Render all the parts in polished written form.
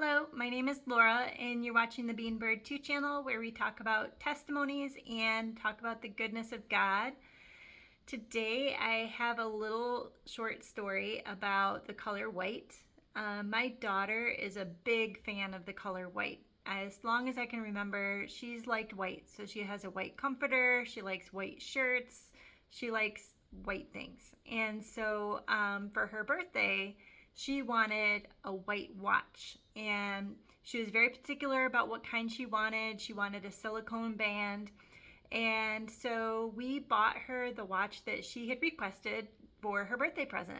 Hello, my name is Laura, and you're watching the Bean Bird 2 channel where we talk about testimonies and talk about the goodness of God. Today I have a little short story about the color white. My daughter is a big fan of the color white. As long as I can remember, she's liked white. So she has a white comforter, she likes white shirts, she likes white things. And so for her birthday, she wanted a white watch, and she was very particular about what kind she wanted. She wanted a silicone band, and so we bought her the watch that she had requested for her birthday present.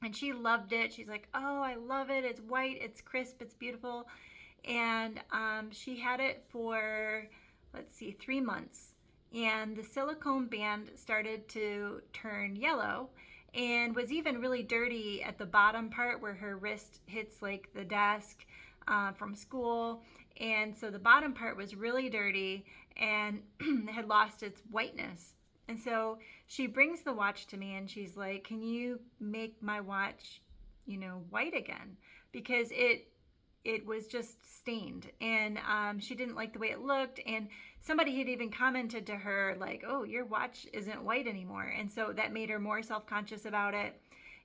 And she loved it. She's like, oh, I love it. It's white, it's crisp, it's beautiful. And she had it for, 3 months. And the silicone band started to turn yellow and was even really dirty at the bottom part where her wrist hits like the desk from school. And so the bottom part was really dirty and had lost its whiteness. And so she brings the watch to me and she's like, can you make my watch, white again? Because it was just stained, and she didn't like the way it looked. And somebody had even commented to her like, oh, your watch isn't white anymore. And so that made her more self-conscious about it.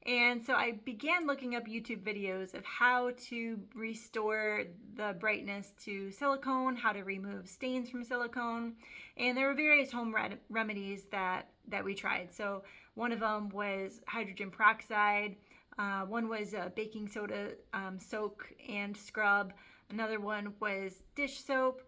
And so I began looking up YouTube videos of how to restore the brightness to silicone, how to remove stains from silicone. And there were various home remedies that we tried. So one of them was hydrogen peroxide. One was baking soda soak and scrub. Another one was dish soap.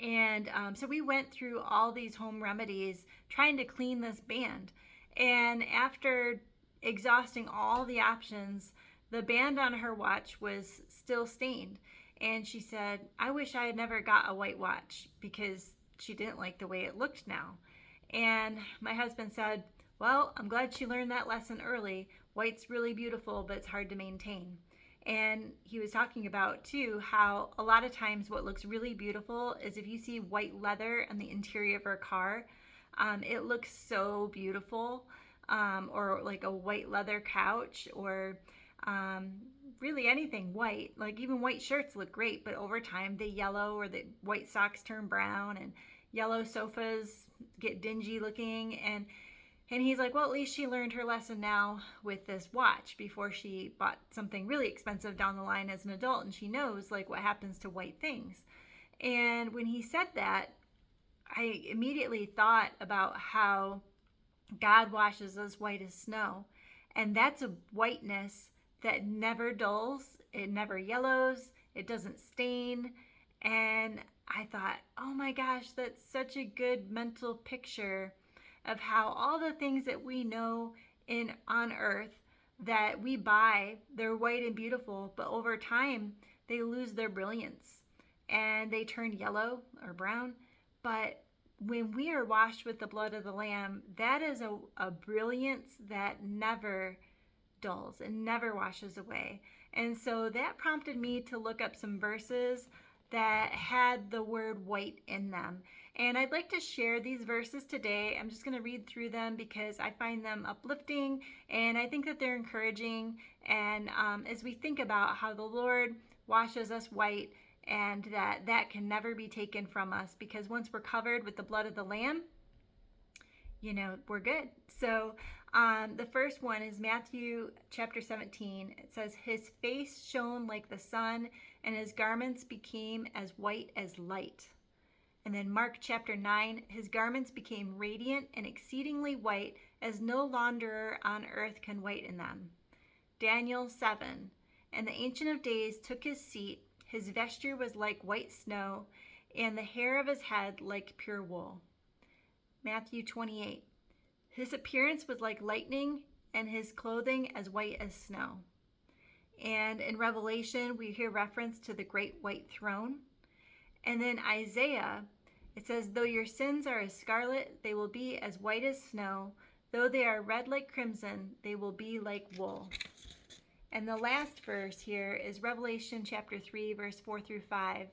And so we went through all these home remedies trying to clean this band. And after exhausting all the options, the band on her watch was still stained. And she said, I wish I had never got a white watch, because she didn't like the way it looked now. And my husband said, well, I'm glad she learned that lesson early. White's really beautiful, but it's hard to maintain. And he was talking about, too, how a lot of times what looks really beautiful is if you see white leather on the interior of our car, it looks so beautiful. Or like a white leather couch, or really anything white. Like even white shirts look great, but over time they yellow, or the white socks turn brown, and yellow sofas get dingy looking. And he's like, well, at least she learned her lesson now with this watch before she bought something really expensive down the line as an adult, and she knows like what happens to white things. And when he said that, I immediately thought about how God washes us white as snow. And that's a whiteness that never dulls, it never yellows, it doesn't stain. And I thought, oh my gosh, that's such a good mental picture of how all the things that we know on earth that we buy, they're white and beautiful, but over time they lose their brilliance and they turn yellow or brown. But when we are washed with the blood of the Lamb, that is a brilliance that never dulls and never washes away. And so that prompted me to look up some verses that had the word white in them. And I'd like to share these verses today. I'm just going to read through them because I find them uplifting, and I think that they're encouraging. And as we think about how the Lord washes us white, and that can never be taken from us, because once we're covered with the blood of the Lamb, we're good. So the first one is Matthew chapter 17. It says, his face shone like the sun, and his garments became as white as light. And then Mark chapter 9, his garments became radiant and exceedingly white, as no launderer on earth can whiten them. Daniel 7, and the Ancient of Days took his seat. His vesture was like white snow, and the hair of his head like pure wool. Matthew 28, his appearance was like lightning, and his clothing as white as snow. And in Revelation, we hear reference to the great white throne. And then Isaiah, it says, though your sins are as scarlet, they will be as white as snow. Though they are red like crimson, they will be like wool. And the last verse here is Revelation chapter 3, verse 4 through 5.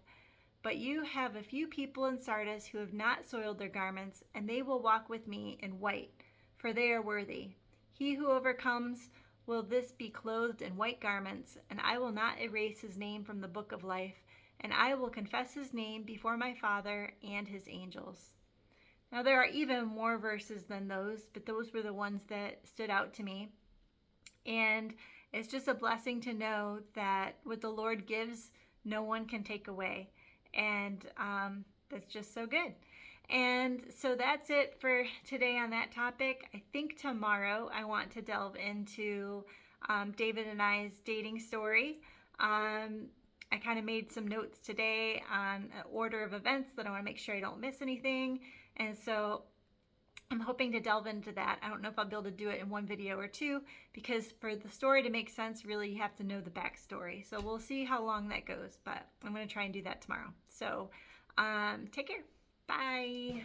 But you have a few people in Sardis who have not soiled their garments, and they will walk with me in white, for they are worthy. He who overcomes will this be clothed in white garments, and I will not erase his name from the book of life, and I will confess his name before my Father and his angels. Now, there are even more verses than those, but those were the ones that stood out to me. And it's just a blessing to know that what the Lord gives, no one can take away. And that's just so good. And so that's it for today on that topic. I think tomorrow I want to delve into David and I's dating story. I kind of made some notes today on an order of events that I want to make sure I don't miss anything. And so I'm hoping to delve into that. I don't know if I'll be able to do it in one video or two, because for the story to make sense, really you have to know the backstory. So we'll see how long that goes, but I'm going to try and do that tomorrow. So take care. Bye.